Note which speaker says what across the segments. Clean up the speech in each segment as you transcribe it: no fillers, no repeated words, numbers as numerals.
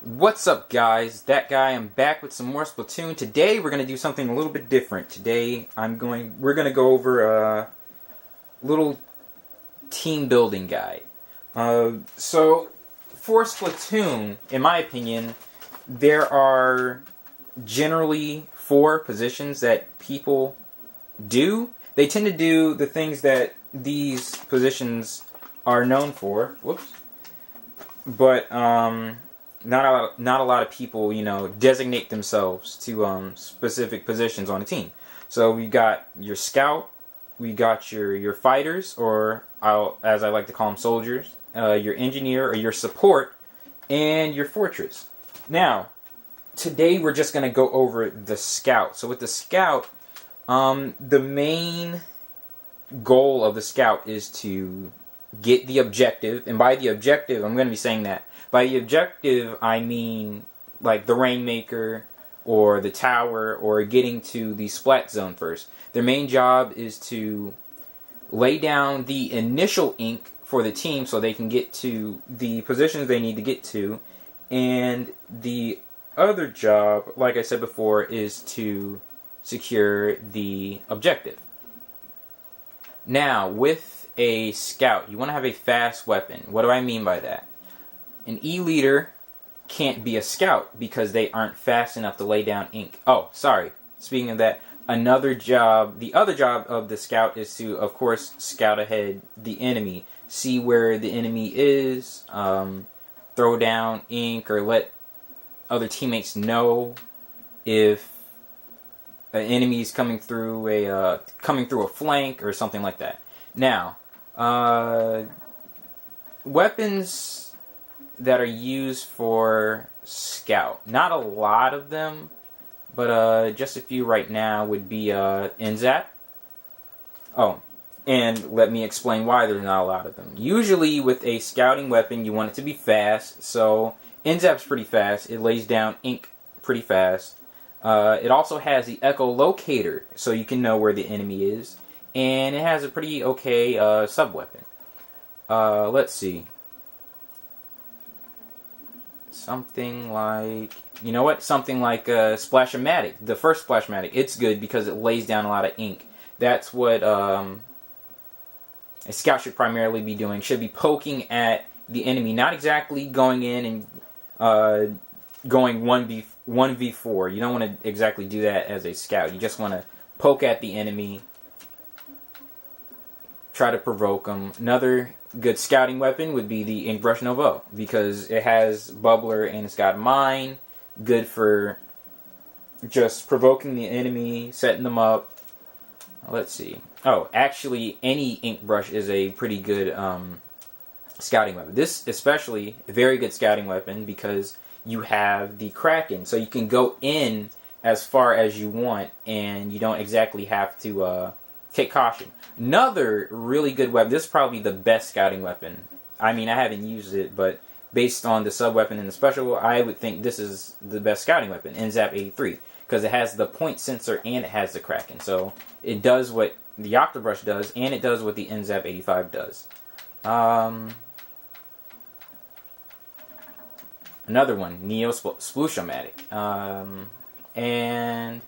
Speaker 1: What's up, guys? That guy. I'm back with some more Splatoon. Today we're gonna do something a little bit different. Today we're gonna go over a little team building guide. So for Splatoon, in my opinion, there are generally 4 positions that people do. They tend to do the things that these positions are known for. Whoops. But not a lot of people, designate themselves to specific positions on a team. So we got your scout, we got your fighters, or as I like to call them, soldiers, your engineer or your support, and your fortress. Now, today we're just going to go over the scout. So with the scout, the main goal of the scout is to get the objective, and by the objective, I'm going to be saying that. By the objective, I mean like the rainmaker or the tower or getting to the splat zone first. Their main job is to lay down the initial ink for the team so they can get to the positions they need to get to, and the other job, like I said before, is to secure the objective. Now, with a scout, you want to have a fast weapon. What do I mean by that? An E-leader can't be a scout because they aren't fast enough to lay down ink. Oh, sorry. Speaking of that, the other job of the scout is to, of course, scout ahead the enemy. See where the enemy is, throw down ink, or let other teammates know if an enemy is coming through a flank or something like that. Now, weapons that are used for scout. Not a lot of them, but just a few right now would be NZAP. Oh, and let me explain why there's not a lot of them. Usually with a scouting weapon, you want it to be fast, so NZAP's pretty fast. It lays down ink pretty fast. It also has the echolocator, so you can know where the enemy is, and it has a pretty okay sub-weapon. Let's see. Something like, Splash-O-Matic. The first Splash-O-Matic. It's good because it lays down a lot of ink. That's what a scout should primarily be doing. Should be poking at the enemy. Not exactly going in and going 1v4. You don't want to exactly do that as a scout. You just want to poke at the enemy. Try to provoke them. Another good scouting weapon would be the Inkbrush Nouveau, because it has Bubbler and it's got Mine. Good for just provoking the enemy, setting them up. Let's see. Oh, actually, any Inkbrush is a pretty good scouting weapon. This especially a very good scouting weapon because you have the Kraken, so you can go in as far as you want, and you don't exactly have to take caution. Another really good weapon, this is probably the best scouting weapon. I mean, I haven't used it, but based on the sub-weapon and the special, I would think this is the best scouting weapon, NZAP 83, because it has the point sensor and it has the Kraken. So it does what the Octobrush does, and it does what the NZAP 85 does. Another one, Neo Sploosh-O-Matic. And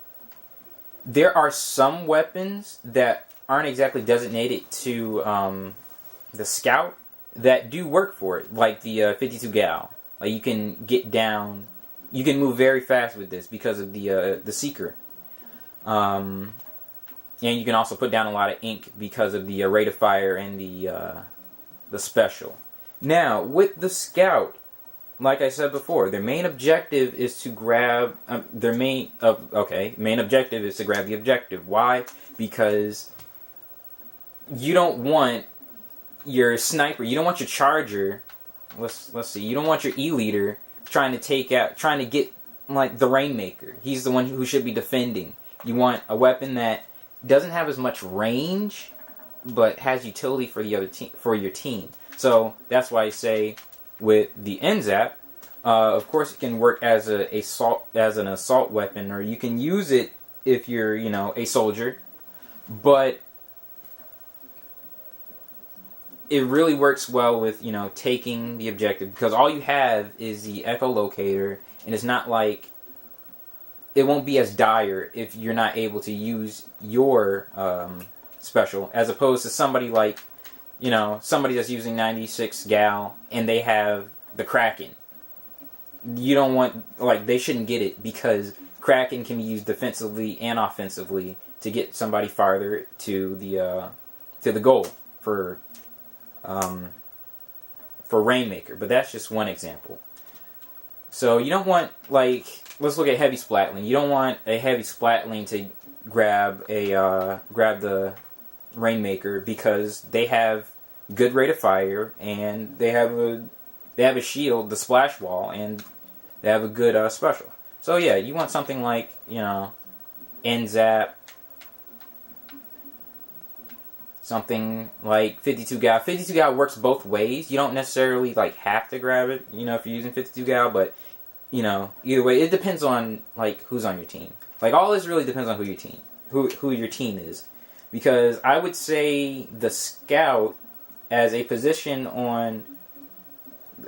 Speaker 1: there are some weapons that aren't exactly designated to the scout that do work for it, like the 52 gal. Like, you can get down, you can move very fast with this because of the seeker, and you can also put down a lot of ink because of the rate of fire and the special. Now with the scout, like I said before, their main objective is to grab main objective is to grab the objective. Why? Because you don't want your sniper, you don't want your charger. Let's see. You don't want your E-leader trying to get like the rainmaker. He's the one who should be defending. You want a weapon that doesn't have as much range, but has utility for the other for your team. So that's why I say, with the NZAP, of course it can work as an assault weapon, or you can use it if you're, a soldier. But it really works well with, you know, taking the objective, because all you have is the echolocator, and it's not like it won't be as dire if you're not able to use your special, as opposed to somebody like, you know, somebody that's using 96 gal and they have the Kraken. You don't want, like, they shouldn't get it, because Kraken can be used defensively and offensively to get somebody farther to the goal for rainmaker. But that's just one example. So you don't want, like, let's look at heavy splatling. You don't want a heavy splatling to grab the rainmaker, because they have good rate of fire, and they have a shield, the splash wall, and they have a good special. So yeah, you want something like, you know, NZAP, something like 52 gal. 52 gal works both ways. You don't necessarily like have to grab it, you know, if you're using 52 gal, but you know, either way, it depends on like who's on your team. Like, all this really depends on who your team is, because I would say the scout as a position in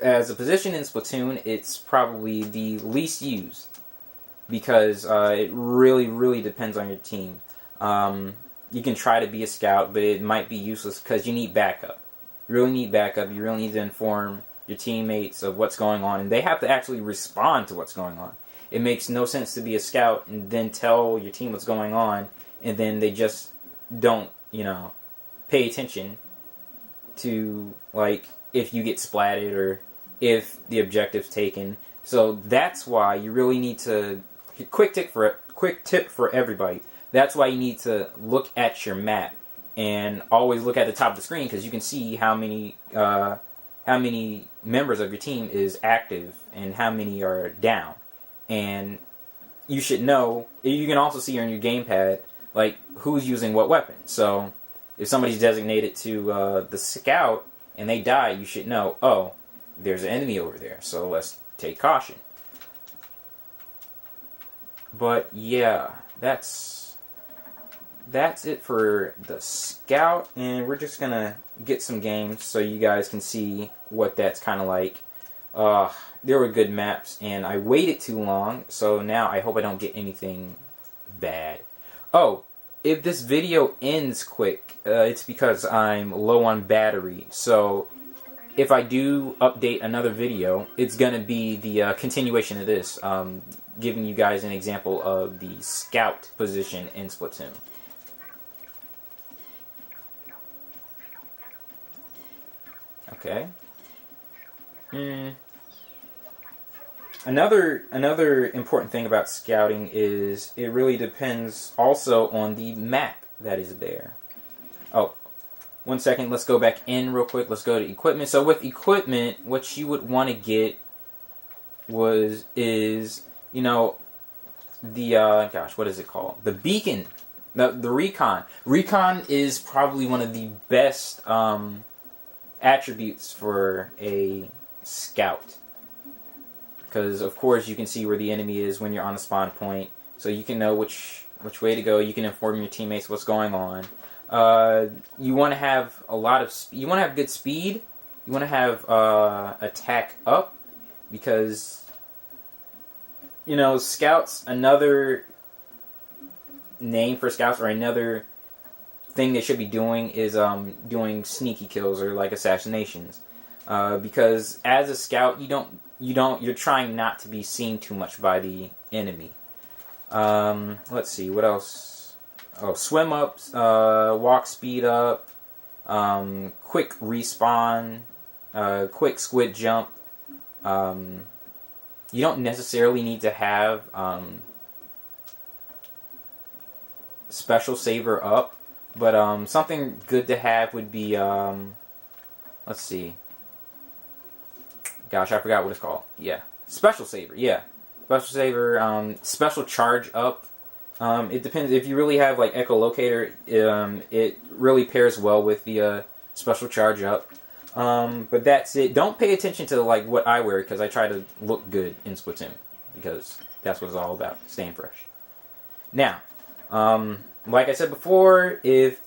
Speaker 1: Splatoon, it's probably the least used, because it really depends on your team. You can try to be a scout, but it might be useless because you need backup. You really need backup. You really need to inform your teammates of what's going on, and they have to actually respond to what's going on. It makes no sense to be a scout and then tell your team what's going on, and then they just don't, you know, pay attention to, like, if you get splatted or if the objective's taken. So that's why you really need to, quick tip for everybody, that's why you need to look at your map and always look at the top of the screen, because you can see how many members of your team is active and how many are down. And you should know, you can also see on your gamepad, like, who's using what weapon. So if somebody's designated to the scout and they die, you should know, oh, there's an enemy over there, so let's take caution. But yeah, that's it for the scout, and we're just gonna get some games so you guys can see what that's kind of like. There were good maps, and I waited too long, so now I hope I don't get anything bad. Oh, if this video ends quick, it's because I'm low on battery, so if I do update another video, it's gonna be the continuation of this, giving you guys an example of the scout position in Splatoon. Okay. Another important thing about scouting is it really depends also on the map that is there. Oh, 1 second. Let's go back in real quick. Let's go to equipment. So with equipment, what you would want to get is you know, the gosh, what is it called? The beacon, the recon. Recon is probably one of the best attributes for a scout, because of course you can see where the enemy is when you're on the spawn point, so you can know which way to go. You can inform your teammates what's going on. You want to have you want to have good speed. You want to have attack up, because you know, scouts, another name for scouts, or another thing they should be doing, is doing sneaky kills or like assassinations, because as a scout you're trying not to be seen too much by the enemy. Let's see, what else? Oh, swim ups, walk speed up, quick respawn, quick squid jump. You don't necessarily need to have special saver up, but something good to have would be, let's see. Gosh, I forgot what it's called. Yeah, special saver. Yeah, special saver. Special charge up. It depends. If you really have like echolocator, it really pairs well with the special charge up. But that's it. Don't pay attention to like what I wear, because I try to look good in Splatoon, because that's what it's all about, staying fresh. Now, like I said before, if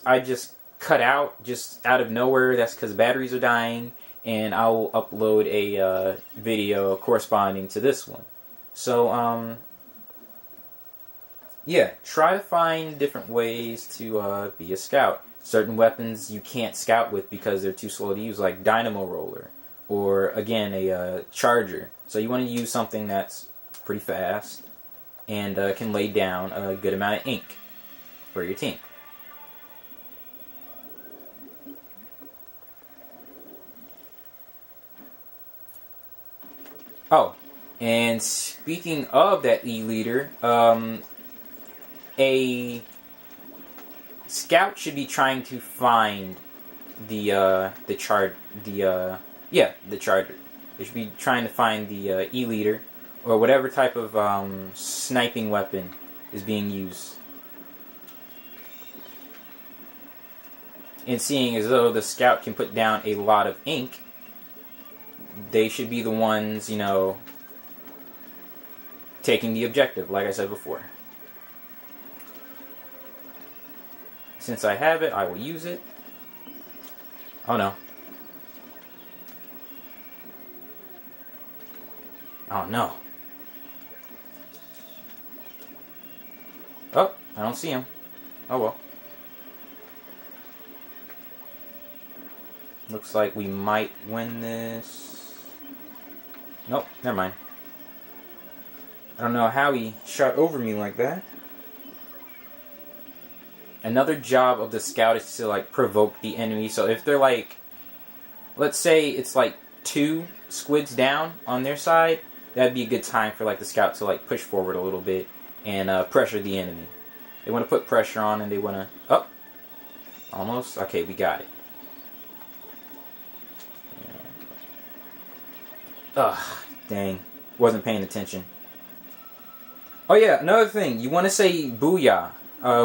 Speaker 1: I just cut out just out of nowhere. That's because batteries are dying, and I'll upload a video corresponding to this one. So, yeah, try to find different ways to be a scout. Certain weapons you can't scout with because they're too slow to use, like dynamo roller, or again a charger. So you want to use something that's pretty fast and can lay down a good amount of ink for your team. Oh, and speaking of that E-leader, a scout should be trying to find the charger. They should be trying to find the E-leader or whatever type of sniping weapon is being used. And seeing as though the scout can put down a lot of ink, they should be the ones, you know, taking the objective, like I said before. Since I have it, I will use it. Oh no. Oh no. Oh, I don't see him. Oh well. Looks like we might win this. Nope, never mind. I don't know how he shot over me like that. Another job of the scout is to like provoke the enemy. So if they're like, let's say it's like 2 squids down on their side, that'd be a good time for like the scout to like push forward a little bit and pressure the enemy. They want to put pressure on and they want to... Oh! Almost. Okay, we got it. Ugh, dang. Wasn't paying attention. Oh yeah, another thing. You want to say booyah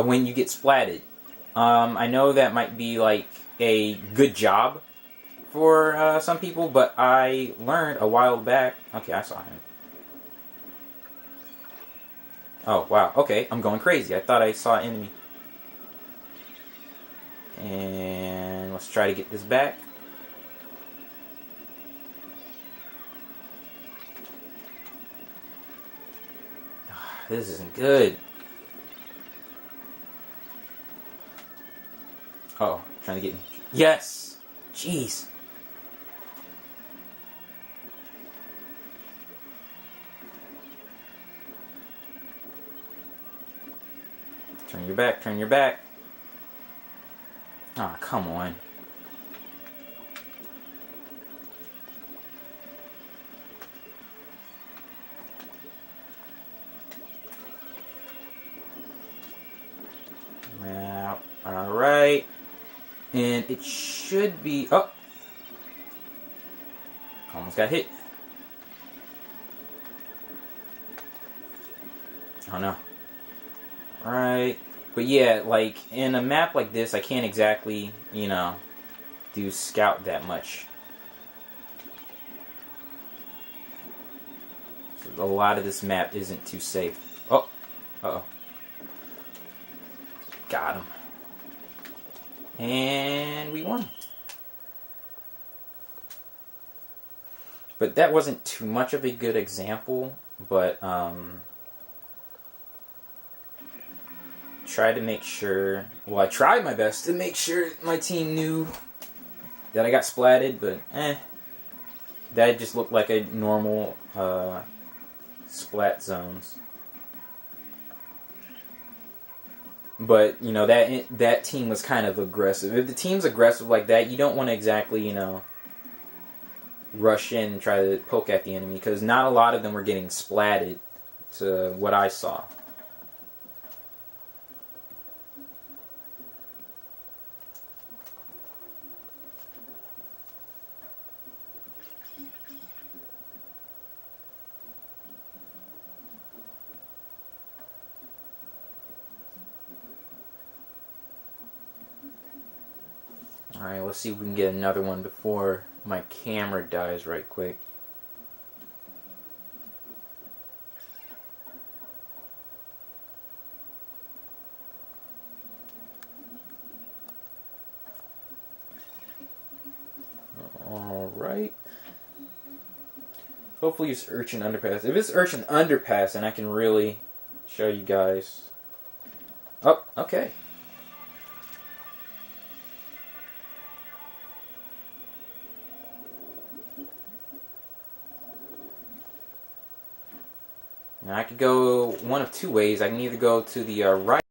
Speaker 1: when you get splatted. I know that might be like a good job for some people, but I learned a while back... Okay, I saw him. Oh, wow. Okay, I'm going crazy. I thought I saw an enemy. And let's try to get this back. This isn't good. Oh, trying to get me. Yes! Jeez. Turn your back, turn your back. Ah, oh, come on. Now, alright. And it should be... Oh! Almost got hit. Oh no. Right. But yeah, like, in a map like this, I can't exactly, you know, do scout that much. So a lot of this map isn't too safe. Oh! Uh-oh. Got him. And we won. But that wasn't too much of a good example, but, tried to make sure... Well, I tried my best to make sure my team knew that I got splatted, but that just looked like a normal splat zones. But, you know, that team was kind of aggressive. If the team's aggressive like that, you don't want to exactly, you know, rush in and try to poke at the enemy, because not a lot of them were getting splatted to what I saw. Alright, let's see if we can get another one before my camera dies right quick. Hopefully it's Urchin Underpass. If it's Urchin Underpass, then I can really show you guys. Oh, okay. Now I could go one of two ways. I can either go to the right